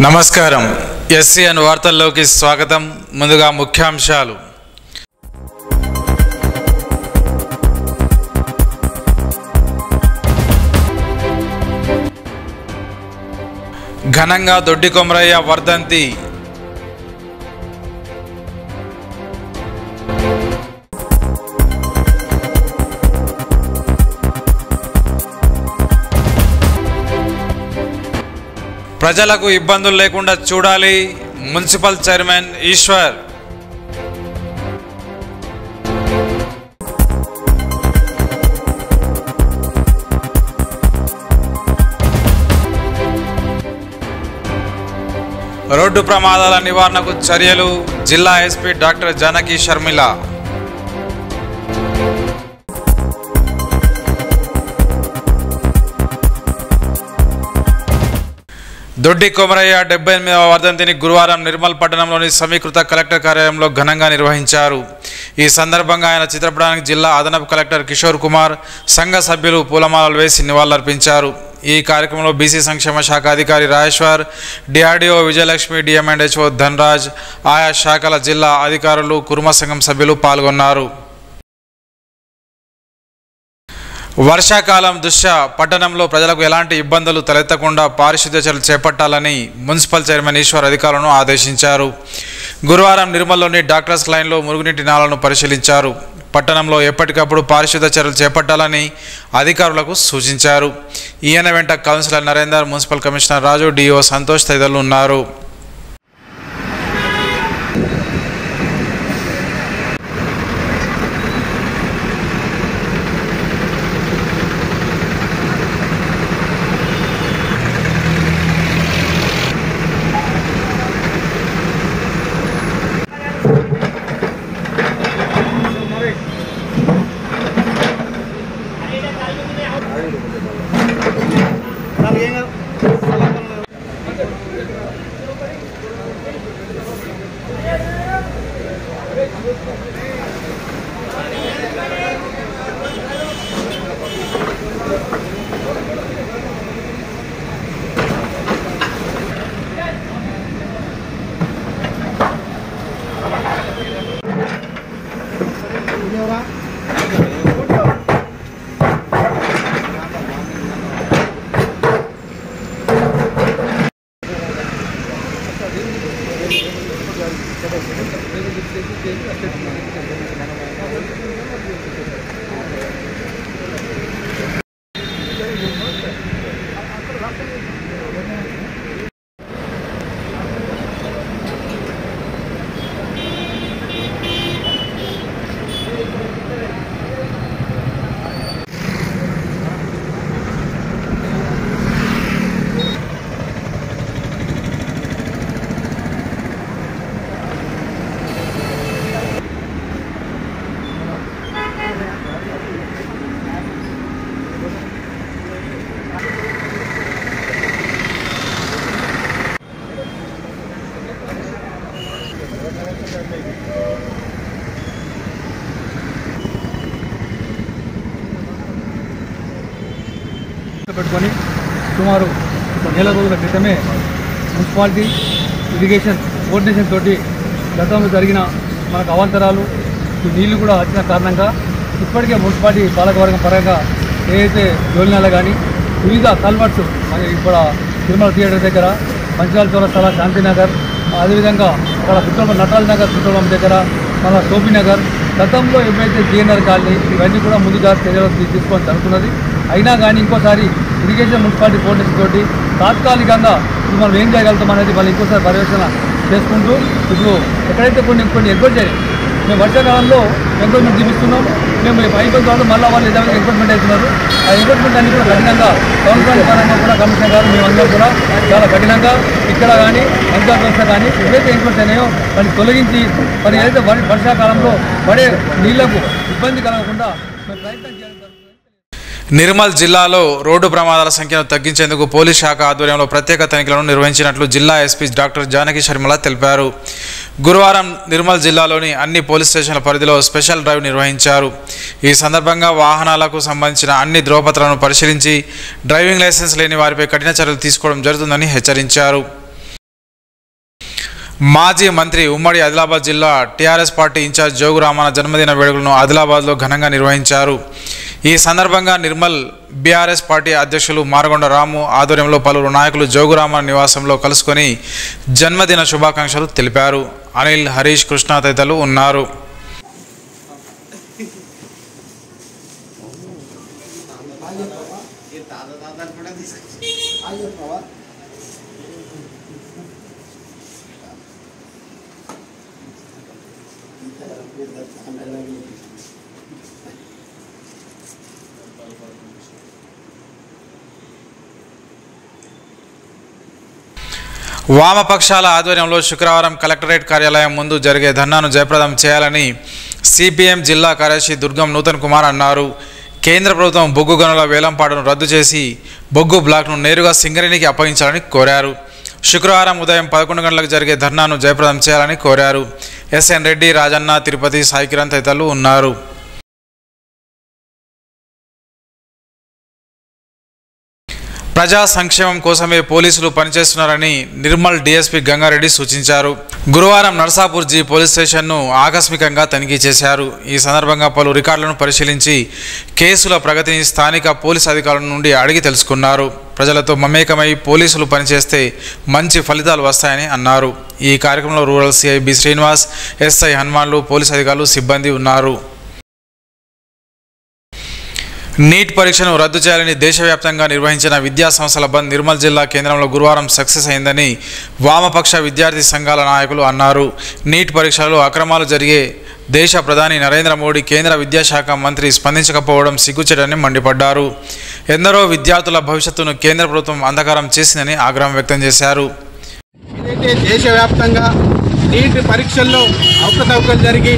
నమస్కారం ఎస్సీఎన్ వార్తల్లోకి స్వాగతం। ముందుగా ముఖ్యాంశాలు। ఘనంగా దొడ్డి కొమరయ్య వర్ధంతి। ప్రజలకు ఇబ్బందులు లేకుండా చూడాలి మున్సిపల్ చైర్మన్ ఈశ్వర్। రోడ్డు ప్రమాదాల నివారణకు చర్యలు జిల్లా ఎస్పీ డాక్టర్ జానకి షర్మిల। దొడ్డి కొమరయ్య 78వ వర్ధంతిని గురువారం నిర్మల్ పట్టణంలోని సమీకృత కలెక్టర్ కార్యాలయంలో ఘనంగా నిర్వహించారు। ఈ సందర్భంగా ఆయన చిత్రపటానికి జిల్లా అదనపు కలెక్టర్ కిషోర్ కుమార్ సంఘ సభ్యులు పూలమాలలు వేసి నివాళులర్పించారు। ఈ కార్యక్రమంలో బీసీ సంక్షేమ శాఖ అధికారి రాజేశ్వర్, డిఆర్డీఓ విజయలక్ష్మి, డిఎంఎండ్హెచ్ఓ ధనరాజ్, ఆయా శాఖల జిల్లా అధికారులు, కుర్మ సంఘం సభ్యులు పాల్గొన్నారు। వర్షాకాలం దృష్ట్యా పట్టణంలో ప్రజలకు ఎలాంటి ఇబ్బందులు తలెత్తకుండా పారిశుద్ధ్య చర్యలు చేపట్టాలని మున్సిపల్ చైర్మన్ ఈశ్వర్ అధికారులను ఆదేశించారు। గురువారం నిర్మల్లోని డాక్టర్స్ లైన్లో మురుగునీటి నాళాలను పరిశీలించారు। పట్టణంలో ఎప్పటికప్పుడు పారిశుద్ధ్య చర్యలు చేపట్టాలని అధికారులకు సూచించారు। ఈయన వెంట councillor Narender, municipal commissioner Raju, DO Santosh తదితరులు ఉన్నారు। పెట్టుకొని సుమారు నెల రోజుల క్రితమే మున్సిపాలిటీ ఇరిగేషన్ కోఆర్డినేషన్ తోటి గతంలో జరిగిన మనకు అవాంతరాలు నీళ్లు కూడా వచ్చిన కారణంగా ఇప్పటికే మున్సిపాలిటీ పాలకవర్గం పరంగా ఏదైతే జోలినాల కానీ వివిధ కల్వర్ట్స్ మన ఇప్పుడు తిరుమల థియేటర్ దగ్గర, మంచిర్యాల చౌరస్తాల, శాంతినగర్, అదేవిధంగా అక్కడ పుట్టల నటాల్ నగర్ పుట్టలం దగ్గర, మన సోపినగర్, గతంలో ఏవైతే జీఎన్ఆర్ కాలనీ ఇవన్నీ కూడా ముందుగా చర్యలు తీసుకొని జరుగుతున్నది। అయినా కానీ ఇంకోసారి ఇరిగేషన్ మున్సిపాలిటీ కోఆర్డినేషన్ తోటి తాత్కాలికంగా ఇప్పుడు మనం ఏం చేయగలుగుతాం అనేది మళ్ళీ ఇంకోసారి పర్యవేక్షణ చేసుకుంటూ ఇప్పుడు ఎక్కడైతే కొన్ని ఎంక్వైరీ చేయాలి, మేము వర్షాకాలంలో ఎంక్వైర్మెంట్ చూపిస్తున్నాం, మేము అయిపోయిన తర్వాత మళ్ళీ వాళ్ళు ఏదైనా ఎంక్వైర్మెంట్ అవుతున్నారు। ఆ ఎంక్వైర్మెంట్ అన్ని కూడా కఠినంగా కౌన్సిల్ పరంగా కూడా కమిషనర్ గారు మేమందరం కూడా చాలా కఠినంగా ఇక్కడ కానీ పంచాయత్ వ్యవస్థ కానీ ఏవైతే ఎంక్వైరీ అయినాయో వాటిని తొలగించి మరి ఏదైతే వర్షాకాలంలో పడే నీళ్లకు ఇబ్బంది కలగకుండా మేము ప్రయత్నం చేయాలి। నిర్మల్ జిల్లాలో రోడ్డు ప్రమాదాల సంఖ్యను తగ్గించేందుకు పోలీస్ శాఖ ఆధ్వర్యంలో ప్రత్యేక తనిఖీలను నిర్వహించినట్లు జిల్లా ఎస్పీ డాక్టర్ జానకి షర్మిల తెలిపారు। గురువారం నిర్మల్ జిల్లాలోని అన్ని పోలీస్ స్టేషన్ల పరిధిలో స్పెషల్ డ్రైవ్ నిర్వహించారు। ఈ సందర్భంగా వాహనాలకు సంబంధించిన అన్ని ధ్రువపత్రాలను పరిశీలించి డ్రైవింగ్ లైసెన్స్ లేని వారిపై కఠిన చర్యలు తీసుకోవడం జరుగుతుందని హెచ్చరించారు। మాజీ మంత్రి ఉమ్మడి ఆదిలాబాద్ జిల్లా TRS party incharge Jogu Ramanna జన్మదిన వేడుకలను ఆదిలాబాద్లో ఘనంగా నిర్వహించారు. ఈ సందర్భంగా నిర్మల్ బీఆర్ఎస్ పార్టీ అధ్యక్షులు మారగొండ రాము ఆధ్వర్యంలో పలువురు నాయకులు జోగు రామన్న నివాసంలో కలుసుకొని జన్మదిన శుభాకాంక్షలు తెలిపారు. అనిల్, హరీష్, కృష్ణ తదితరులు ఉన్నారు. వామపక్షాల ఆధ్వర్యంలో శుక్రవారం కలెక్టరేట్ కార్యాలయం ముందు జరిగే ధర్నాను జయప్రదం చేయాలని సిపిఎం జిల్లా కార్యదర్శి దుర్గం నూతన్ కుమార్ అన్నారు. కేంద్ర ప్రభుత్వం బొగ్గు గనుల వేలంపాటను రద్దు చేసి బొగ్గు బ్లాక్ను నేరుగా సింగరేణికి అప్పగించాలని కోరారు. శుక్రవారం ఉదయం 11 గంటలకు జరిగే ధర్నాను జయప్రదం చేయాలని కోరారు. ఎస్ఎన్ రెడ్డి, రాజన్న, తిరుపతి, సాయి కిరణ్ తదితరులు ఉన్నారు. ప్రజా సంక్షేమం కోసమే పోలీసులు పనిచేస్తున్నారని నిర్మల్ డీఎస్పీ గంగారెడ్డి సూచించారు. గురువారం నర్సాపూర్ జీ పోలీస్ స్టేషన్ను ఆకస్మికంగా తనిఖీ చేశారు. ఈ సందర్భంగా పలు రికార్డులను పరిశీలించి కేసుల ప్రగతిని స్థానిక పోలీస్ అధికారుల నుండి అడిగి తెలుసుకున్నారు. ప్రజలతో మమేకమై పోలీసులు పనిచేస్తే మంచి ఫలితాలు వస్తాయని అన్నారు. ఈ కార్యక్రమంలో rural CI B Srinivas, SI Hanumanlu, police అధికారులు, సిబ్బంది ఉన్నారు. నీట్ పరీక్షను రద్దు చేయాలని దేశవ్యాప్తంగా నిర్వహించిన విద్యా సంస్థల బంద్ నిర్మల్ జిల్లా కేంద్రంలో గురువారం సక్సెస్ అయిందని వామపక్ష విద్యార్థి సంఘాల నాయకులు అన్నారు. నీట్ పరీక్షలలో అక్రమాలు జరిగే దేశ ప్రధాని నరేంద్ర మోడీ, కేంద్ర విద్యాశాఖ మంత్రి స్పందించకపోవడం సిగ్గుచేటని మండిపడ్డారు. ఎందరో విద్యార్థుల భవిష్యత్తును కేంద్ర ప్రభుత్వం అంధకారం చేసిందని ఆగ్రహం వ్యక్తం చేశారు. ఏదైతే దేశవ్యాప్తంగా నీట్ పరీక్షల్లో అవకతవకలు జరిగి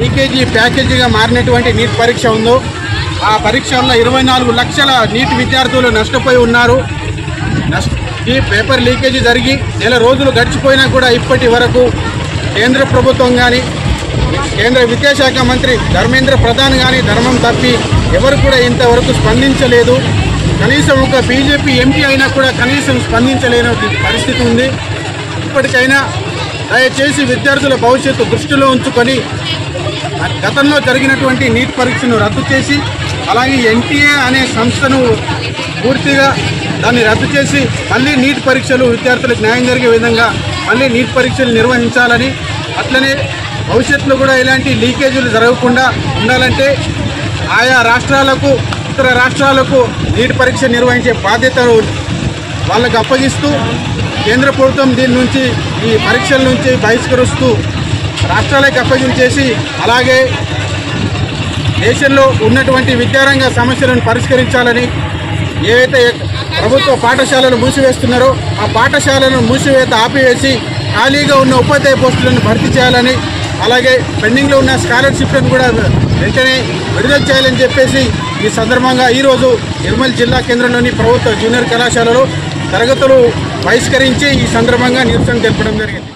లీకేజీ ప్యాకేజీగా మారినటువంటి నీట్ పరీక్ష ఉందో ఆ పరీక్షల్లో 24 లక్షల నీట్ విద్యార్థులు నష్టపోయి ఉన్నారు. ఈ పేపర్ లీకేజీ జరిగి నెల రోజులు గడిచిపోయినా కూడా ఇప్పటి వరకు కేంద్ర ప్రభుత్వం కానీ కేంద్ర విద్యాశాఖ మంత్రి ధర్మేంద్ర ప్రధాన్ కానీ ధర్మం తప్పి ఎవరు కూడా ఇంతవరకు స్పందించలేదు. కనీసం ఒక బీజేపీ ఎంపీ అయినా కూడా కనీసం స్పందించలేని పరిస్థితి ఉంది. ఇప్పటికైనా దయచేసి విద్యార్థుల భవిష్యత్తు దృష్టిలో ఉంచుకొని గతంలో జరిగినటువంటి నీట్ పరీక్షను రద్దు చేసి అలాగే ఎన్టీఏ అనే సంస్థను పూర్తిగా దాన్ని రద్దు చేసి మళ్ళీ నీట్ పరీక్షలు విద్యార్థులకు న్యాయం జరిగే విధంగా మళ్ళీ నీట్ పరీక్షలు నిర్వహించాలని, అట్లనే భవిష్యత్తులో కూడా ఇలాంటి లీకేజీలు జరగకుండా ఉండాలంటే ఆయా రాష్ట్రాలకు, ఇతర రాష్ట్రాలకు నీట్ పరీక్ష నిర్వహించే బాధ్యతను వాళ్ళకు అప్పగిస్తూ కేంద్ర ప్రభుత్వం దీని నుంచి ఈ పరీక్షల నుంచి బహిష్కరిస్తూ రాష్ట్రాలకు అప్పగించేసి అలాగే దేశంలో ఉన్నటువంటి విద్యారంగ సమస్యలను పరిష్కరించాలని, ఏవైతే ప్రభుత్వ పాఠశాలలు మూసివేస్తున్నారో ఆ పాఠశాలను మూసివేత ఆపివేసి ఖాళీగా ఉన్న ఉపాధ్యాయ పోస్టులను భర్తీ చేయాలని, అలాగే పెండింగ్లో ఉన్న స్కాలర్షిప్లను కూడా వెంటనే విడుదల చేయాలని చెప్పేసి ఈ సందర్భంగా ఈరోజు నిర్మల్ జిల్లా కేంద్రంలోని ప్రభుత్వ జూనియర్ కళాశాలలో తరగతులు బహిష్కరించి ఈ సందర్భంగా నిరసన తెలపడం జరిగింది.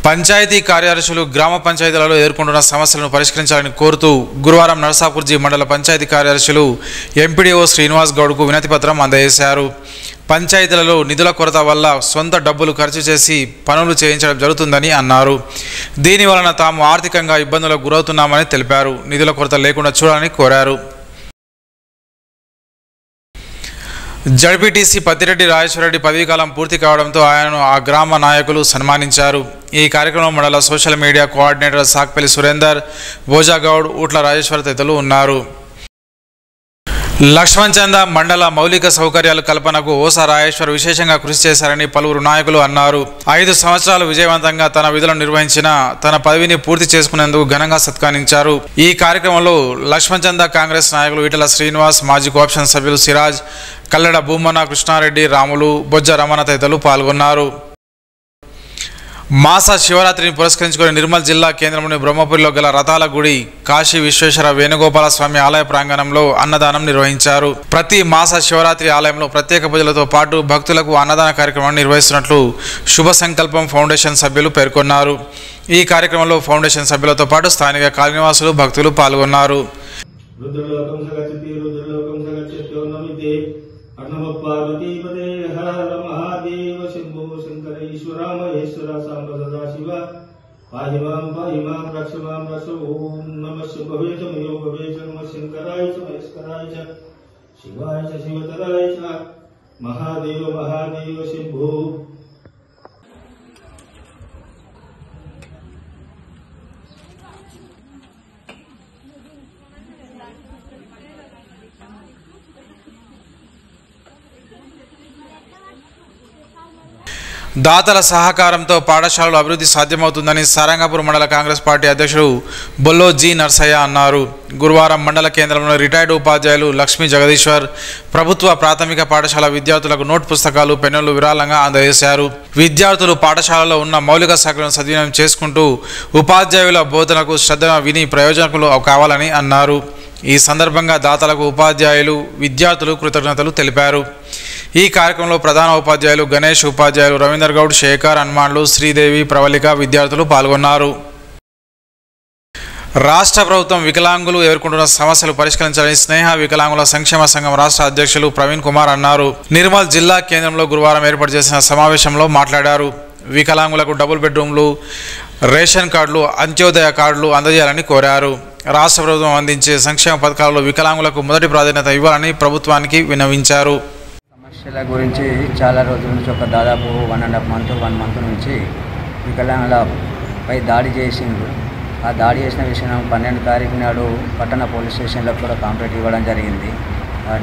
పంచాయతీ కార్యదర్శులు గ్రామ పంచాయతీలలో ఎదుర్కొంటున్న సమస్యలను పరిష్కరించాలని కోరుతూ గురువారం నర్సాపూర్ జీ మండల పంచాయతీ కార్యదర్శులు ఎంపీడీఓ శ్రీనివాస్ గౌడ్కు వినతిపత్రం అందజేశారు. పంచాయతీలలో నిధుల కొరత వల్ల సొంత డబ్బులు ఖర్చు చేసి పనులు చేయించడం జరుగుతుందని అన్నారు. దీనివలన తాము ఆర్థికంగా ఇబ్బందులకు గురవుతున్నామని తెలిపారు. నిధుల కొరత లేకుండా చూడాలని కోరారు. జడ్పీటీసీ పత్తిరెడ్డి రాజేశ్వరరెడ్డి పదవీకాలం పూర్తి కావడంతో ఆయనను ఆ గ్రామ నాయకులు సన్మానించారు. ఈ కార్యక్రమంలో మండల social media coordinator Sakpalli Surender, Bhojagoud, Ootla Rajeshwara తదితరులు ఉన్నారు. లక్ష్మణ్ చంద మండల మౌలిక సౌకర్యాల కల్పనకు ఓసా రాజేశ్వర్ విశేషంగా కృషి చేశారని పలువురు నాయకులు అన్నారు. 5 సంవత్సరాలు విజయవంతంగా తన విధులను నిర్వహించిన తన పదవిని పూర్తి చేసుకునేందుకు ఘనంగా సత్కరించారు. ఈ కార్యక్రమంలో లక్ష్మణ్ చంద కాంగ్రెస్ నాయకులు ఈటల శ్రీనివాస్, మాజీ కోఆప్షన్ సభ్యులు సిరాజ్, కల్లెడ భూమన, కృష్ణారెడ్డి, రాములు, బొజ్జ రమణ తదితరులు పాల్గొన్నారు. మాస శివరాత్రిని పురస్కరించుకొని నిర్మల్ జిల్లా కేంద్రంలోని బ్రహ్మపురిలో గల రథాల గుడి కాశీ విశ్వేశ్వర వేణుగోపాల స్వామి ఆలయ ప్రాంగణంలో అన్నదానం నిర్వహించారు. ప్రతి మాస శివరాత్రి ఆలయంలో ప్రత్యేక పూజలతో పాటు భక్తులకు అన్నదాన కార్యక్రమాన్ని నిర్వహిస్తున్నట్లు శుభ సంకల్పం ఫౌండేషన్ సభ్యులు పేర్కొన్నారు. ఈ కార్యక్రమంలో ఫౌండేషన్ సభ్యులతో పాటు స్థానిక కాలనీవాసులు, భక్తులు పాల్గొన్నారు. नमः पार्वतीपते हर हर महादेव शंभो शंकर ईश्वर महेश्वर सांब सदाशिव पाहि मां रक्ष ओम नमः शिवभवे च मयोभवे च नमः शंकराय च महेश्वराय च शिवाय च शिवतराय च महादेव महादेव शंभो। దాతల సహకారంతో పాఠశాలలు అభివృద్ధి సాధ్యమవుతుందని సారంగపూర్ మండల కాంగ్రెస్ పార్టీ అధ్యక్షుడు బొల్లో జి నర్సయ్య అన్నారు. గురువారం మండల కేంద్రంలో రిటైర్డ్ ఉపాధ్యాయులు లక్ష్మీ జగదీశ్వర్ ప్రభుత్వ ప్రాథమిక పాఠశాల విద్యార్థులకు నోట్ పుస్తకాలు పెన్నులు విరాళంగా అందజేశారు. విద్యార్థులు పాఠశాలలో ఉన్న మౌలిక సౌకర్యాలను సద్వినియోగం చేసుకుంటూ ఉపాధ్యాయుల బోధనకు శ్రద్ధగా విని ప్రయోజకులు కావాలని అన్నారు. ఈ సందర్భంగా దాతలకు ఉపాధ్యాయులు విద్యార్థులు కృతజ్ఞతలు తెలిపారు. ఈ కార్యక్రమంలో ప్రధాన ఉపాధ్యాయులు గణేష్, ఉపాధ్యాయులు రవీందర్ గౌడ్, శేఖర్, హనుమాన్లు, శ్రీదేవి, ప్రవళిక విద్యార్థులు పాల్గొన్నారు. రాష్ట్ర ప్రభుత్వం వికలాంగులు ఎదుర్కొంటున్న సమస్యలు పరిష్కరించాలని స్నేహ వికలాంగుల సంక్షేమ సంఘం రాష్ట్ర అధ్యక్షులు ప్రవీణ్ కుమార్ అన్నారు. నిర్మల్ జిల్లా కేంద్రంలో గురువారం ఏర్పాటు చేసిన సమావేశంలో మాట్లాడారు. వికలాంగులకు డబుల్ బెడ్రూమ్లు, రేషన్ కార్డులు, అంత్యోదయ కార్డులు అందజేయాలని కోరారు. రాష్ట్ర ప్రభుత్వం అందించే సంక్షేమ పథకాలలో వికలాంగులకు మొదటి ప్రాధాన్యత ఇవ్వాలని ప్రభుత్వానికి విన్నవించారు. సమస్యల గురించి చాలా రోజుల నుంచి ఒక దాదాపు 1.5 మంత్ నుంచి వికలాంగులపై దాడి చేసిండ్రు. ఆ దాడి చేసిన విషయం 12 తారీఖు నాడు పట్టణ పోలీస్ స్టేషన్లో కూడా కంప్లైంట్ ఇవ్వడం జరిగింది.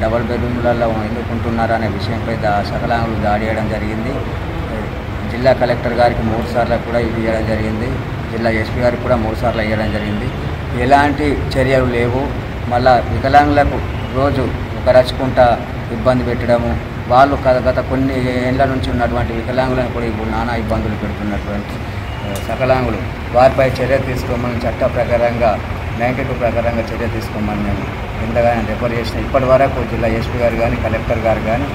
డబుల్ బెడ్రూమ్లలో ఎందుకుంటున్నారు అనే విషయంపై వికలాంగులు దాడి చేయడం జరిగింది. జిల్లా కలెక్టర్ గారికి 3 సార్లు కూడా ఇది ఇవ్వడం జరిగింది. జిల్లా ఎస్పీ గారికి కూడా 3 సార్లు ఇవ్వడం జరిగింది. ఎలాంటి చర్యలు లేవు. మళ్ళా వికలాంగులకు రోజు ఒక రచుకుంటా ఇబ్బంది పెట్టడము, వాళ్ళు గత కొన్ని ఏళ్ల నుంచి ఉన్నటువంటి వికలాంగులను కూడా ఇప్పుడు నానా ఇబ్బందులు పెడుతున్నటువంటి వికలాంగులు వారిపై చర్య తీసుకోమని చట్ట ప్రకారంగా 92 ప్రకారంగా చర్య తీసుకోమని మేము ఎంతగానో రిఫర్ చేసిన ఇప్పటి వరకు జిల్లా ఎస్పీ గారు కానీ కలెక్టర్ గారు కానీ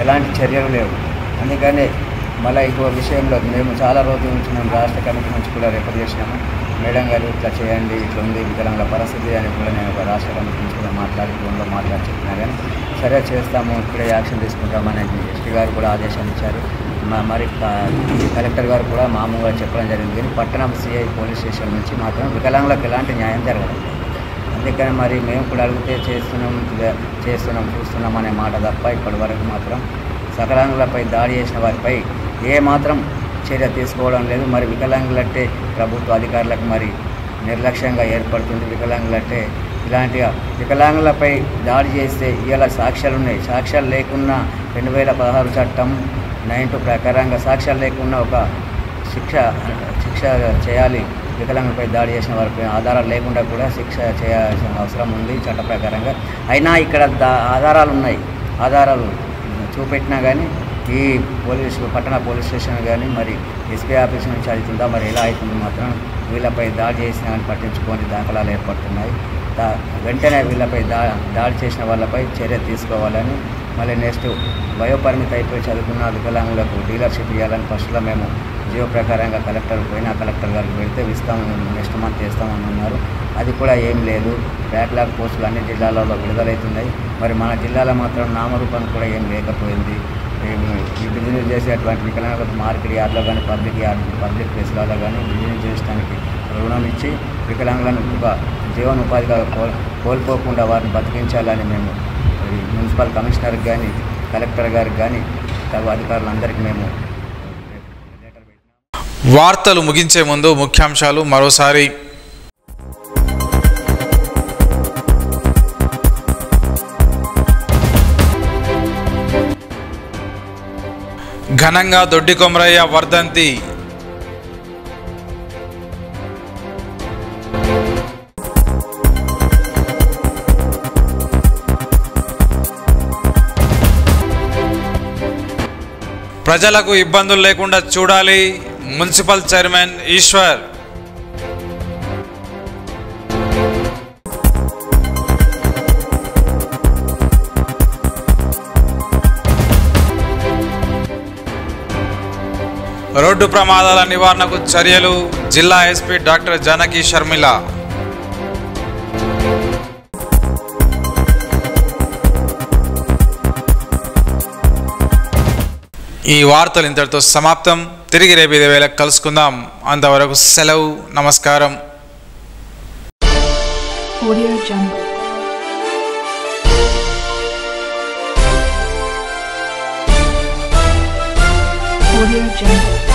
ఎలాంటి చర్యలు లేవు. అందుకని మళ్ళీ ఇంకో విషయంలో మేము చాలా రోజుల నుంచి మేము రాష్ట్ర కమిటీ నుంచి కూడా రిఫర్ చేసినాము. మేడం గారు ఇట్లా చేయండి, ఇట్లా ఉంది వికలాంగుల పరిస్థితి అని కూడా నేను ఒక రాష్ట్ర కమిటీ నుంచి కూడా మాట్లాడి చెప్పినా కానీ సరే చేస్తాము, ఇప్పుడే యాక్షన్ తీసుకుంటామని ఎస్పీ గారు కూడా ఆదేశాలు ఇచ్చారు. మరి కలెక్టర్ గారు కూడా మామూలుగా చెప్పడం జరిగింది. కానీ పట్టణం సిఐ పోలీస్ స్టేషన్ నుంచి మాత్రం వికలాంగులకు ఎలాంటి న్యాయం జరగడం. అందుకని మరి మేము కూడా అడిగితే చూస్తున్నాం అనే మాట తప్ప ఇప్పటి వరకు మాత్రం వికలాంగులపై దాడి చేసిన వారిపై ఏ మాత్రం చర్య తీసుకోవడం లేదు. మరి వికలాంగులంటే ప్రభుత్వ అధికారులకు మరి నిర్లక్ష్యంగా ఏర్పడుతుంది. వికలాంగులంటే ఇలాంటిగా వికలాంగులపై దాడి చేస్తే ఇలా సాక్ష్యాలు ఉన్నాయి. సాక్ష్యాలు లేకున్నా 2016 చట్టం 92 ప్రకారంగా సాక్ష్యాలు లేకున్నా ఒక శిక్ష చేయాలి. వికలాంగులపై దాడి చేసిన వారిపై ఆధారాలు లేకుండా కూడా శిక్ష చేయాల్సిన అవసరం ఉంది చట్ట ప్రకారంగా. అయినా ఇక్కడ ఆధారాలు ఉన్నాయి. ఆధారాలు చూపెట్టినా కానీ ఈ పట్టణ పోలీస్ స్టేషన్ కానీ మరి ఎస్పీ ఆఫీస్ నుంచి అవుతుందా మరి ఎలా అవుతుంది మాత్రం వీళ్ళపై దాడి చేసిన కానీ పట్టించుకొని దాఖలాలు ఏర్పడుతున్నాయి. వెంటనే వీళ్ళపై దాడి చేసిన వాళ్ళపై చర్య తీసుకోవాలని, మళ్ళీ నెక్స్ట్ వయోపరిమితి అయిపోయి చదువుకున్న వికలాంగులకు డీలర్షిప్ ఇవ్వాలని ఫస్ట్లో మేము జియో ప్రకారంగా కలెక్టర్ గారికి వెళ్తే ఇస్తామని నెక్స్ట్ మంత్ చేస్తామని ఉన్నారు. అది కూడా ఏం లేదు. బ్యాక్లాగ్ పోస్టులు అన్ని జిల్లాలలో విడుదలవుతున్నాయి. మరి మన జిల్లాలో మాత్రం నామరూపం కూడా ఏం లేకపోయింది. ఈ బిజినెస్ చేసేటువంటి వికలాంగులకు మార్కెట్ యార్డ్లో కానీ పబ్లిక్ ప్లేస్లలో కానీ బిజినెస్ చేయడానికి రుణం ఇచ్చి వికలాంగులను ఒక జీవనోపాధిగా కోల్పోకుండా వారిని బతికించాలని మేము మున్సిపల్ కమిషనర్కి కానీ కలెక్టర్ గారికి కానీ తగు అధికారులందరికీ మేము లెటర్ పెట్టినాము. వార్తలు ముగించే ముందు ముఖ్యాంశాలు మరోసారి. ఘనంగా దొడ్డి కొమరయ్య వర్ధంతి. ప్రజలకు ఇబ్బందులు లేకుండా చూడాలి, మున్సిపల్ చైర్మన్ ఈశ్వర్. రోడ్డు ప్రమాదాల నివారణకు చర్యలు, జిల్లా ఎస్పీ డాక్టర్ జానకి షర్మిల. ఈ వార్తలు ఇంతటితో సమాప్తం. తిరిగి రేపు ఇదే వేళకు కలుసుకుందాం. అంతవరకు సెలవు. నమస్కారం. Audio Jungle. Audio Jungle.